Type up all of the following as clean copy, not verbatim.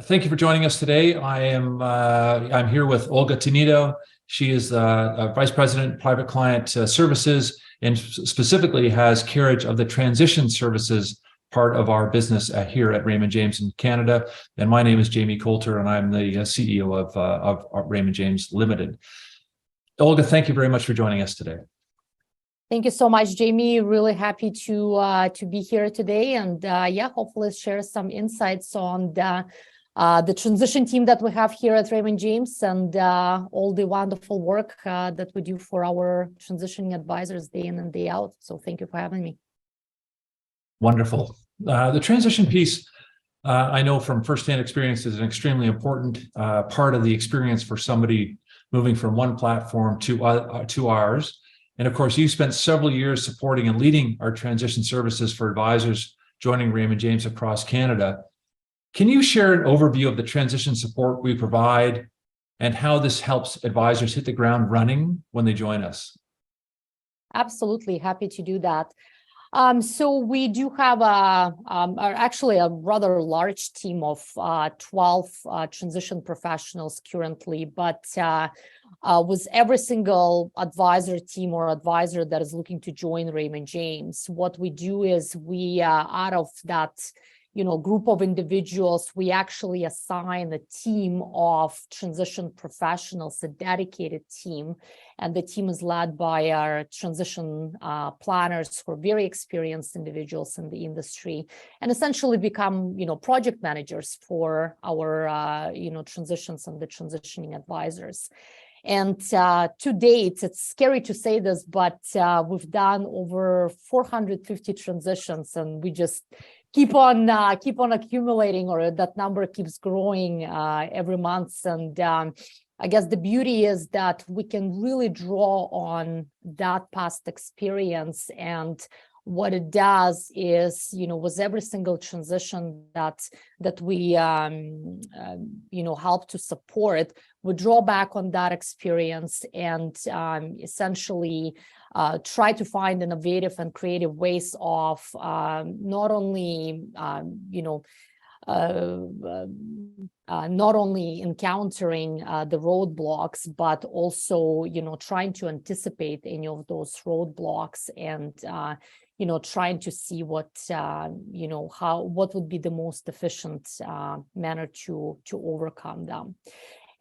Thank you for joining us today. I'm here with Olga Tonitto. She is Vice President, Private Client Services, and specifically has carriage of the transition services part of our business here at Raymond James in Canada. And my name is Jamie Coulter, and I'm the CEO of Raymond James Limited. Olga, thank you very much for joining us today. Thank you so much, Jamie. Really happy to be here today, and hopefully share some insights on the transition team that we have here at Raymond James and all the wonderful work that we do for our transitioning advisors day in and day out. So thank you for having me. Wonderful. The transition piece, I know from firsthand experience, is an extremely important part of the experience for somebody moving from one platform to ours. And of course, you spent several years supporting and leading our transition services for advisors joining Raymond James across Canada. Can you share an overview of the transition support we provide and how this helps advisors hit the ground running when they join us? Absolutely, happy to do that. So we do have actually a rather large team of 12 transition professionals currently, but with every single advisor team or advisor that is looking to join Raymond James, what we do is we, out of that group of individuals, we actually assign a team of transition professionals, a dedicated team, and the team is led by our transition planners who are very experienced individuals in the industry, and essentially become, project managers for our, transitions and the transitioning advisors. And to date, it's scary to say this, but we've done over 450 transitions, and we just keep on accumulating, or that number keeps growing every month. And I guess the beauty is that we can really draw on that past experience, and what it does is, with every single transition that we help to support, we draw back on that experience and essentially try to find innovative and creative ways of not only encountering the roadblocks, but also trying to anticipate any of those roadblocks and trying to see what would be the most efficient manner to overcome them.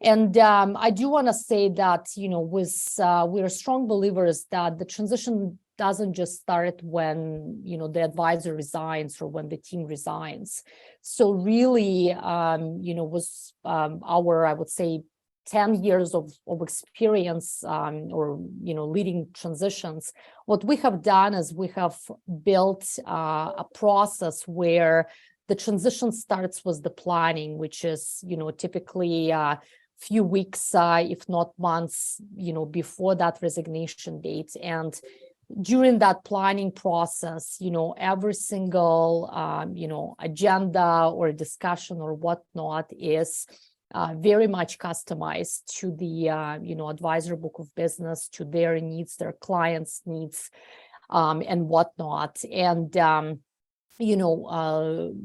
And I do want to say that we're strong believers that the transition doesn't just start when the advisor resigns or when the team resigns. So really, with our, I would say, 10 years of experience or leading transitions, what we have done is we have built a process where the transition starts with the planning, which is typically few weeks, if not months, before that resignation date. And during that planning process, every single, agenda or discussion or whatnot is very much customized to the, advisor book of business, to their needs, their clients' needs, and whatnot. And,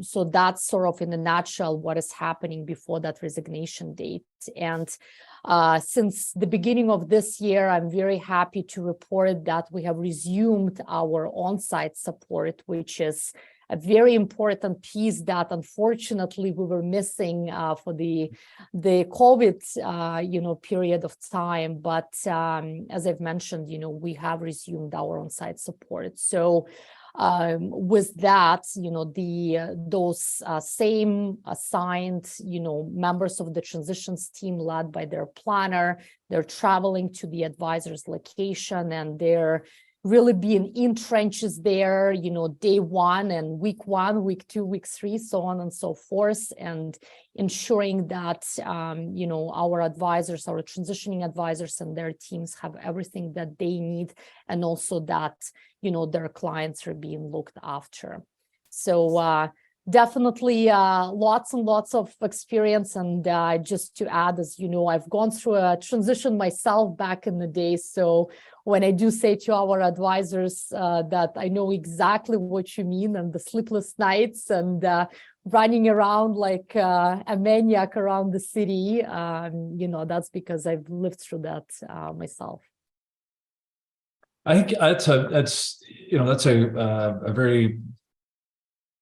so that's sort of in a nutshell what is happening before that resignation date. And since the beginning of this year, I'm very happy to report that we have resumed our on-site support, which is a very important piece that unfortunately we were missing for the COVID period of time. But as I've mentioned, we have resumed our on-site support. So with that, those same assigned, members of the transitions team led by their planner, they're traveling to the advisor's location, and they're really being in trenches there, day one and week 1, week 2, week 3, so on and so forth, and ensuring that, our advisors, our transitioning advisors and their teams have everything that they need, and also that, their clients are being looked after. So definitely lots and lots of experience. And just to add, as you know, I've gone through a transition myself back in the day. So when I do say to our advisors that I know exactly what you mean, and the sleepless nights and running around like a maniac around the city. That's because I've lived through that myself. I think that's a very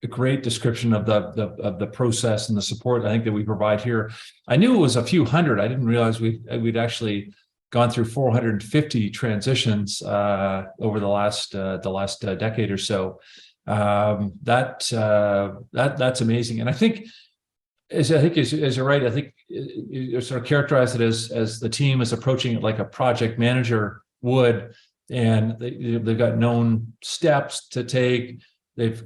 great description of the process and the support I think that we provide here. I knew it was a few hundred. I didn't realize we'd actually gone through 450 transitions over the last decade or so. That's amazing. And I think as you're right, I think you sort of characterize it as the team is approaching it like a project manager would, and they've got known steps to take. They've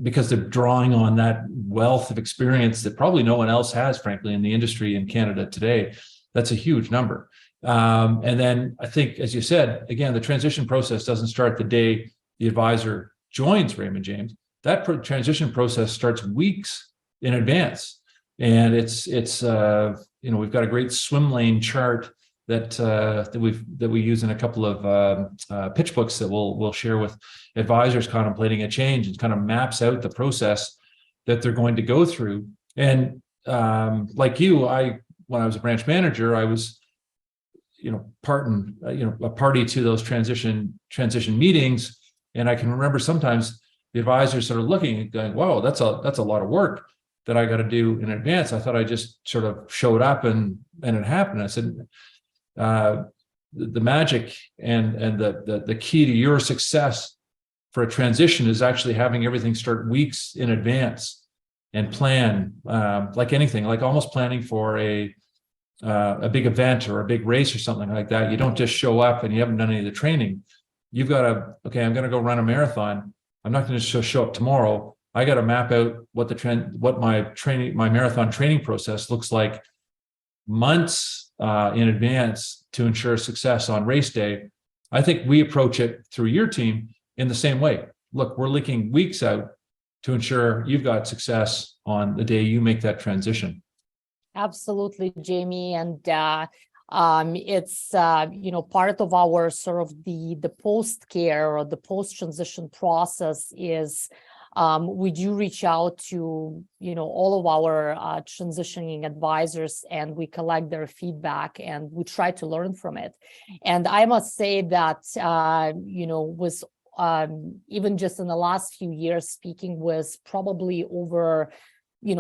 because they're drawing on that wealth of experience that probably no one else has, frankly, in the industry in Canada today. That's a huge number. And then I think, as you said, again, the transition process doesn't start the day the advisor joins Raymond James. That transition process starts weeks in advance, and it's we've got a great swim lane chart that we use in a couple of pitch books that we'll share with advisors contemplating a change. It kind of maps out the process that they're going to go through. And like you, when I was a branch manager, I was a party to those transition meetings, and I can remember sometimes the advisors sort of looking and going, "Whoa, that's a lot of work that I got to do in advance. I thought I just sort of showed up and it happened." I said, the magic and the key to your success for a transition is actually having everything start weeks in advance and plan like anything, like almost planning for a big event or a big race or something like that. You don't just show up and you haven't done any of the training. You've got to, okay, I'm going to go run a marathon. I'm not going to just show up tomorrow. I got to map out what my marathon training process looks like months in advance to ensure success on race day. I think we approach it through your team in the same way. Look, we're looking weeks out to ensure you've got success on the day you make that transition. Absolutely, Jamie. And it's part of our sort of the post-care or the post-transition process is we do reach out to all of our transitioning advisors, and we collect their feedback and we try to learn from it. And I must say that was even just in the last few years, speaking with probably over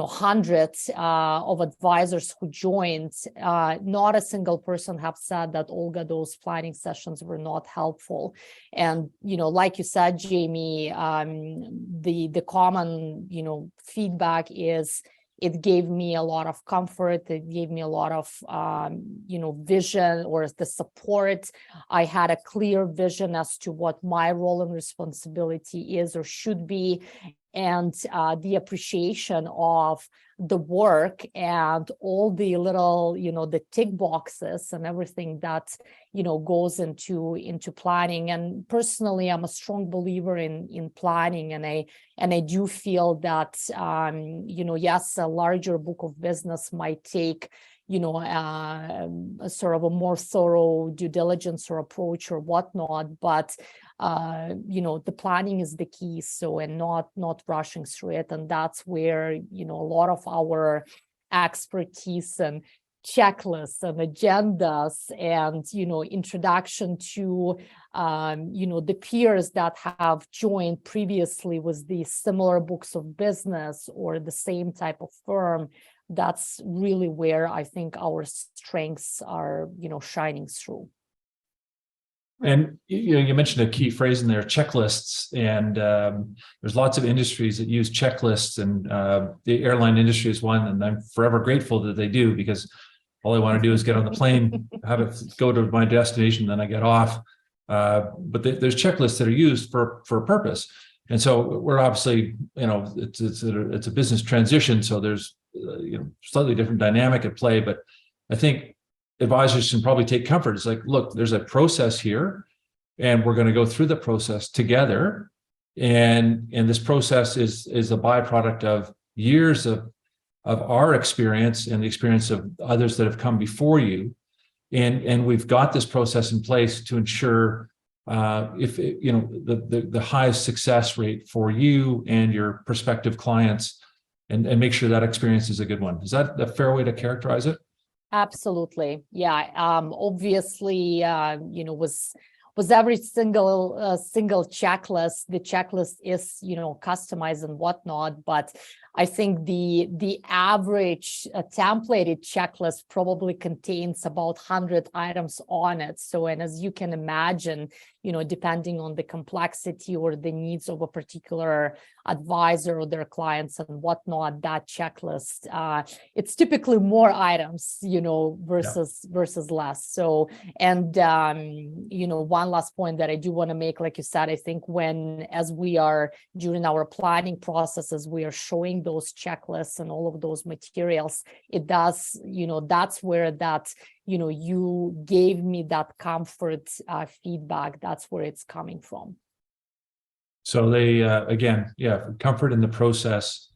hundreds of advisors who joined, not a single person have said that, Olga, those planning sessions were not helpful. And, like you said, Jamie, the common, feedback is it gave me a lot of comfort. It gave me a lot of, vision or the support. I had a clear vision as to what my role and responsibility is or should be. And the appreciation of the work and all the little, the tick boxes and everything that, goes into planning. And personally, I'm a strong believer in planning. And I do feel that, yes, a larger book of business might take, a sort of a more thorough due diligence or approach or whatnot, but the planning is the key. So, and not rushing through it. And that's where, a lot of our expertise and checklists and agendas and, introduction to, the peers that have joined previously with the similar books of business or the same type of firm. That's really where I think our strengths are, shining through. And you mentioned a key phrase in there, checklists, and there's lots of industries that use checklists, and the airline industry is one, and I'm forever grateful that they do, because all I want to do is get on the plane, have it go to my destination, then I get off. But there's checklists that are used for a purpose, and so we're obviously, it's a business transition, so there's slightly different dynamic at play, but I think advisors can probably take comfort. It's like, look, there's a process here, and we're going to go through the process together. And this process is a byproduct of years of our experience and the experience of others that have come before you. And we've got this process in place to ensure the highest success rate for you and your prospective clients and make sure that experience is a good one. Is that a fair way to characterize it? Absolutely. Yeah. Obviously, was every single checklist, the checklist is, customized and whatnot, but I think the average templated checklist probably contains about 100 items on it. So, and as you can imagine, depending on the complexity or the needs of a particular advisor or their clients and whatnot, that checklist, it's typically more items, versus less. So, and, one last point that I do want to make, like you said, I think as we are during our planning processes, we are showing those checklists and all of those materials, it does, that's where that, you gave me that comfort feedback, that's where it's coming from. So they, again, comfort in the process.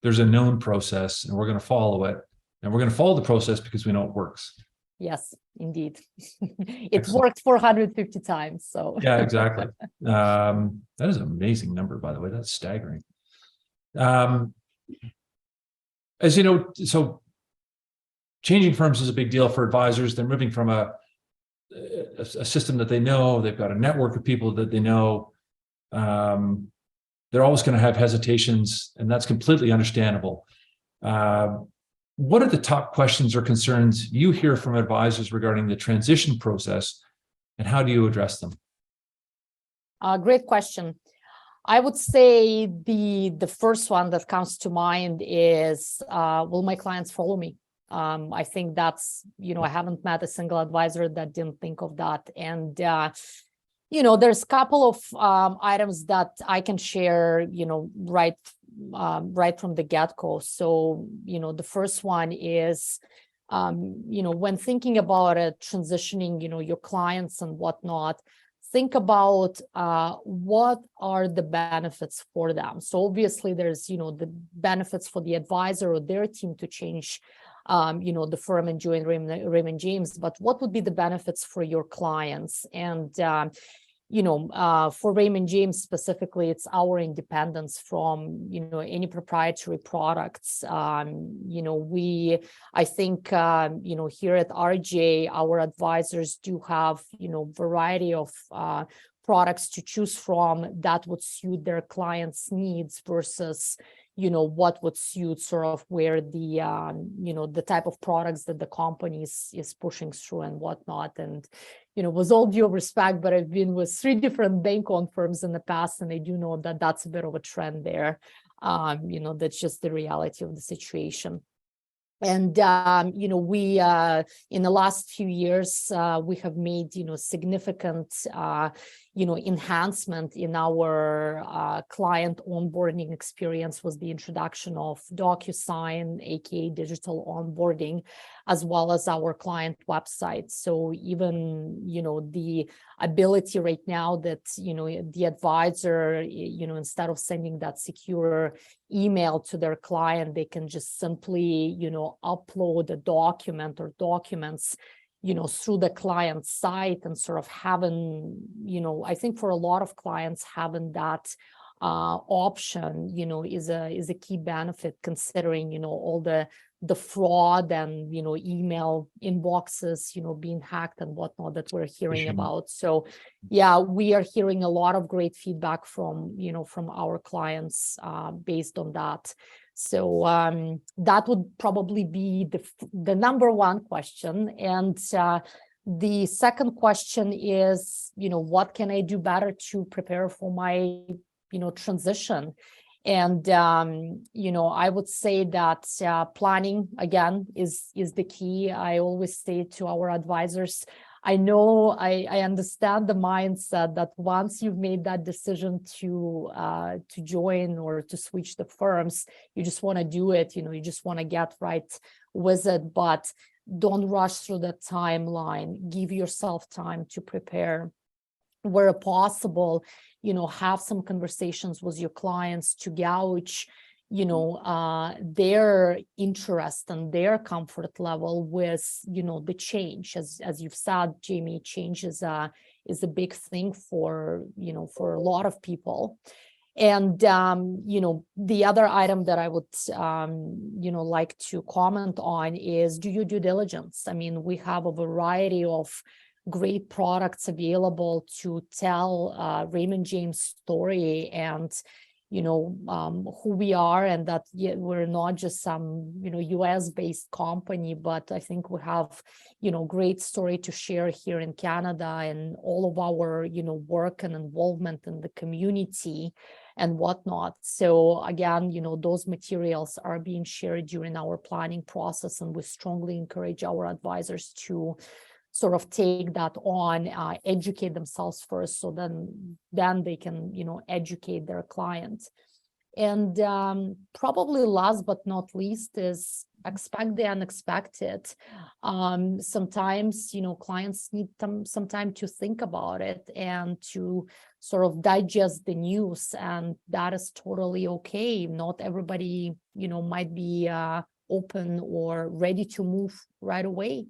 There's a known process and we're going to follow it, and we're going to follow the process because we know it works. Yes, indeed. It Excellent. worked 450 times. So yeah, exactly. That is an amazing number, by the way. That's staggering. As you know, so changing firms is a big deal for advisors. They're moving from a system that they know. They've got a network of people that they know. They're always going to have hesitations, and that's completely understandable. What are the top questions or concerns you hear from advisors regarding the transition process, and how do you address them? Great question. I would say the first one that comes to mind is, will my clients follow me? I think that's, I haven't met a single advisor that didn't think of that. And, there's a couple of items that I can share, right from the get-go. So, the first one is, when thinking about it, transitioning, your clients and whatnot, think about what are the benefits for them. So obviously there's, the benefits for the advisor or their team to change, the firm and join Raymond James, but what would be the benefits for your clients? And, for Raymond James specifically, it's our independence from, any proprietary products. I think, here at RJ, our advisors do have, variety of products to choose from that would suit their clients' needs versus, what would suit sort of where the, the type of products that the company is pushing through and whatnot. And, with all due respect, but I've been with 3 different bank-owned firms in the past, and I do know that that's a bit of a trend there. That's just the reality of the situation. And, we, in the last few years, we have made, significant, enhancement in our client onboarding experience with the introduction of DocuSign, aka digital onboarding, as well as our client website. So even, the ability right now that, the advisor, instead of sending that secure email to their client, they can just simply, upload a document or documents, through the client site, and sort of having, I think for a lot of clients, having that option, is a key benefit, considering, all the fraud and, email inboxes, being hacked and whatnot that we're hearing about. So yeah, we are hearing a lot of great feedback from, from our clients based on that. So that would probably be the number one question. And the second question is, what can I do better to prepare for my, transition? And, I would say that planning, again, is the key. I always say to our advisors, I know I understand the mindset that once you've made that decision to join or to switch the firms, you just want to do it, you just want to get right with it, but don't rush through the timeline. Give yourself time to prepare. Where possible, have some conversations with your clients to gauge, their interest and their comfort level with, the change. As you've said, Jamie, change is a big thing for, for a lot of people. And, the other item that I would, like to comment on is do your due diligence. I mean, we have a variety of great products available to tell Raymond James' story and, who we are, and that we're not just some, US-based company, but I think we have, great story to share here in Canada and all of our, work and involvement in the community and whatnot. So again, those materials are being shared during our planning process, and we strongly encourage our advisors to sort of take that on, educate themselves first, so then they can, educate their clients. And probably last but not least is expect the unexpected. Sometimes, clients need some time to think about it and to sort of digest the news, and that is totally okay. Not everybody, might be open or ready to move right away.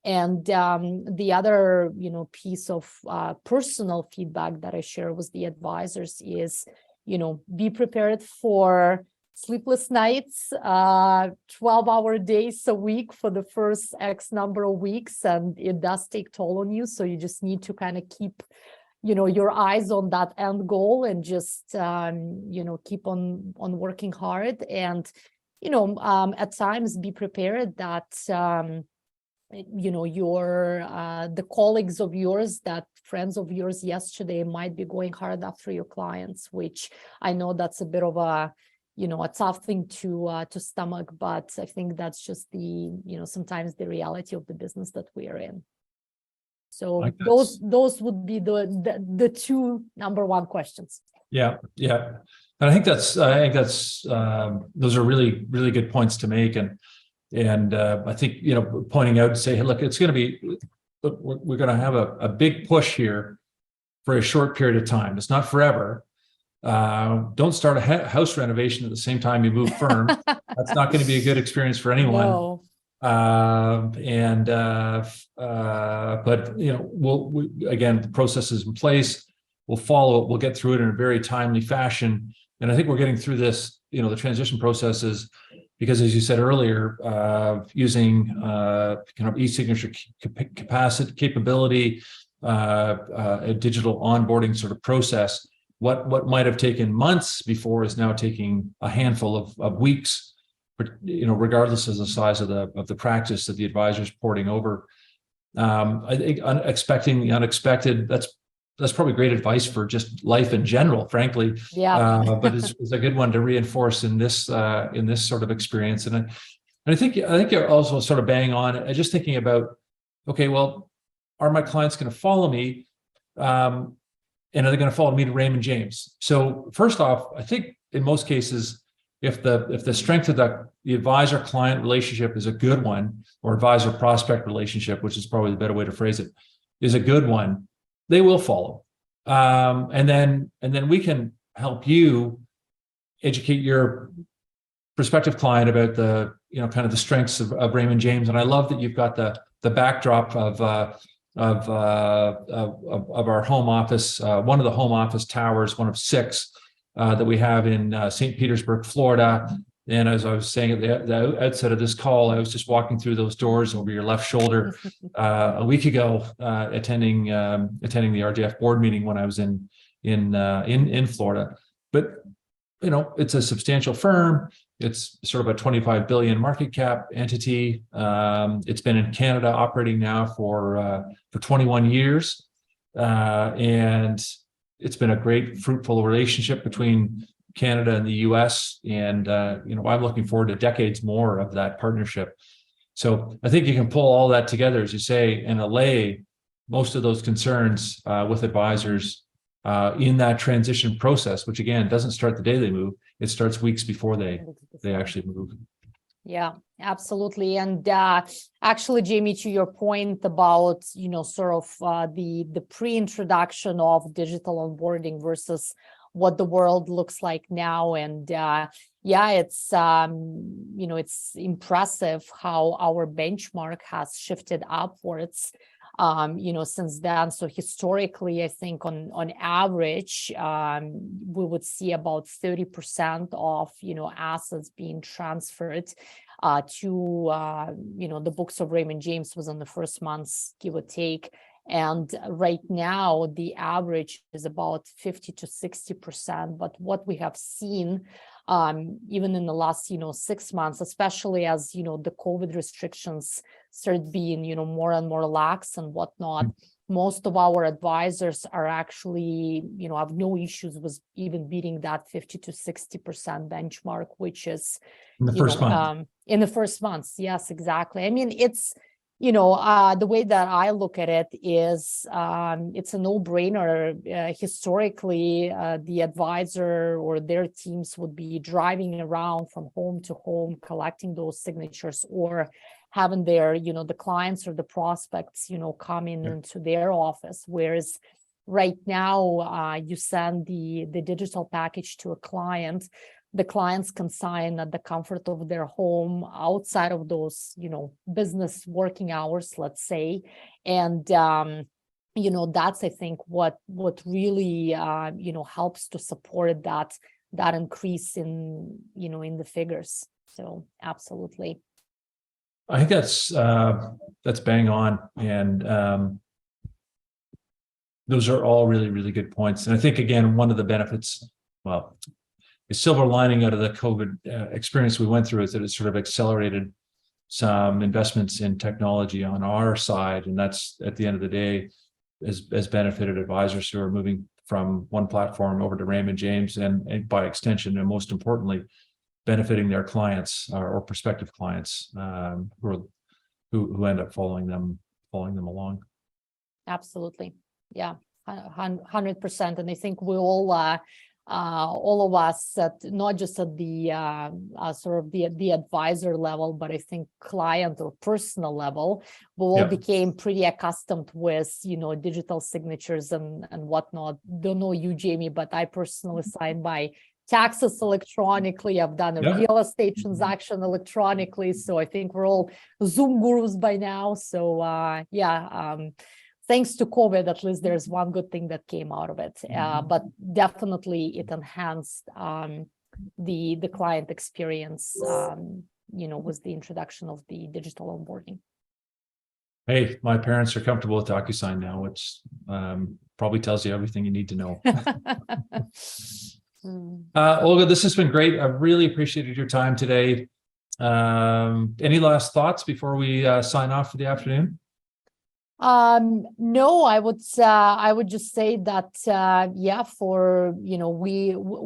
And the other, piece of personal feedback that I share with the advisors is, be prepared for sleepless nights, 12-hour days a week for the first X number of weeks, and it does take toll on you. So you just need to kind of keep, your eyes on that end goal and just, keep on working hard. And, at times be prepared that, the colleagues of yours, that friends of yours yesterday might be going hard after your clients, which I know that's a bit of a tough thing to stomach, but I think that's just the, sometimes the reality of the business that we are in. So those would be the two number one questions. Yeah. And I think that's those are really, really good points to make. And I think, pointing out to say, hey, look, it's going to be, we're going to have a big push here for a short period of time. It's not forever. Don't start a house renovation at the same time you move firm. That's not going to be a good experience for anyone. No. But again, the process is in place. We'll follow it. We'll get through it in a very timely fashion. And I think we're getting through this, the transition processes, because as you said earlier, using kind of e-signature capability, a digital onboarding sort of process, what might have taken months before is now taking a handful of weeks, but regardless of the size of the practice that the advisor is porting over. I think expecting the unexpected, that's probably great advice for just life in general, frankly. Yeah. But it's a good one to reinforce in this sort of experience. And I think you're also sort of bang on. Just thinking about, okay, well, are my clients going to follow me? And are they going to follow me to Raymond James? So first off, I think in most cases, if the strength of the advisor-client relationship is a good one, or advisor-prospect relationship, which is probably the better way to phrase it, is a good one, they will follow. And then we can help you educate your prospective client about the, kind of the strengths of Raymond James. And I love that you've got the backdrop of our home office, one of the home office towers, one of 6 that we have in St. Petersburg, Florida. And as I was saying at the outset of this call, I was just walking through those doors over your left shoulder a week ago, attending the RJF board meeting when I was in Florida. But it's a substantial firm. It's sort of a 25 billion market cap entity. It's been in Canada operating now for 21 years, and it's been a great, fruitful relationship between Canada and the US. And, I'm looking forward to decades more of that partnership. So I think you can pull all that together, as you say, and allay most of those concerns with advisors in that transition process, which again, doesn't start the day they move. It starts weeks before they actually move. Yeah, absolutely. And actually, Jamie, to your point about, sort of the pre-introduction of digital onboarding versus what the world looks like now. And it's, it's impressive how our benchmark has shifted upwards. since then. So historically, I think on average, we would see about 30% of, assets being transferred to, the books of Raymond James within the first months, give or take. And right now, the average is about 50 to 60%. But what we have seen, even in the last, 6 months, especially as, the COVID restrictions start being, more and more lax and whatnot, most of our advisors are actually, have no issues with even beating that 50 to 60% benchmark, which is in the first month. In the first months. Yes, exactly. I mean, it's, the way that I look at it is it's a no-brainer. Historically, the advisor or their teams would be driving around from home to home, collecting those signatures, or having their, the clients or the prospects, coming into their office. Whereas right now, you send the digital package to a client. The clients can sign at the comfort of their home outside of those, business working hours, let's say. And, that's, I think, what really, helps to support that increase in, in the figures. So absolutely. I think that's bang on. And those are all really, really good points. And I think, again, one of the benefits, well, the silver lining out of the COVID experience we went through is that it sort of accelerated some investments in technology on our side. And that's, at the end of the day, has benefited advisors who are moving from one platform over to Raymond James, and by extension, and most importantly, benefiting their clients or prospective clients who end up following them along. Absolutely. Yeah, 100%. And I think we all of us, not just at the sort of the advisor level, but I think client or personal level, we all became pretty accustomed with, digital signatures and whatnot. Don't know you, Jamie, but I personally sign my taxes electronically. I've done a real estate transaction electronically. So I think we're all Zoom gurus by now. So thanks to COVID, at least there's one good thing that came out of it. But definitely it enhanced the client experience, with the introduction of the digital onboarding. Hey, my parents are comfortable with DocuSign now, which probably tells you everything you need to know. Olga, this has been great. I've really appreciated your time today. Any last thoughts before we sign off for the afternoon? No, I would just say that,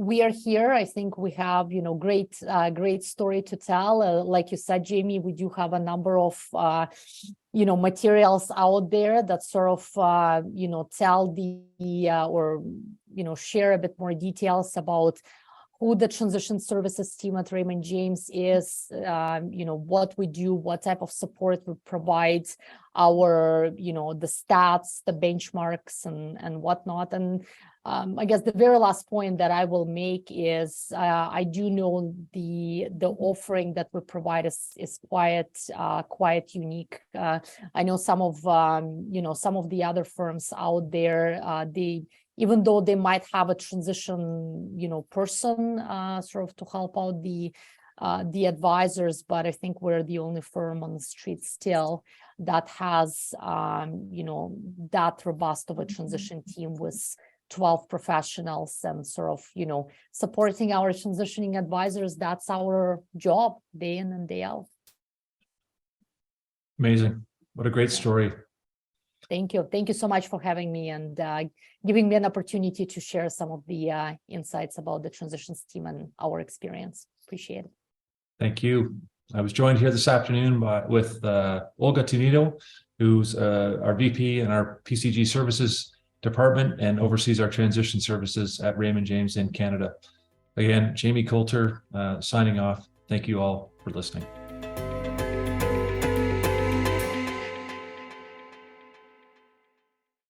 we are here. I think we have, great story to tell. Like you said, Jamie, we do have a number of, materials out there that sort of, tell or, share a bit more details about who the transition services team at Raymond James is, what we do, what type of support we provide, our, the stats, the benchmarks, and whatnot. And I guess the very last point that I will make is I do know the offering that we provide is quite unique. I know some of the other firms out there, even though they might have a transition, person sort of to help out the advisors, but I think we're the only firm on the street still that has, that robust of a transition team with 12 professionals and sort of, supporting our transitioning advisors. That's our job day in and day out. Amazing. What a great story. Thank you. Thank you so much for having me and giving me an opportunity to share some of the insights about the transitions team and our experience. Appreciate it. Thank you. I was joined here this afternoon with Olga Tonitto, who's our VP in our PCG Services department and oversees our transition services at Raymond James in Canada. Again, Jamie Coulter signing off. Thank you all for listening.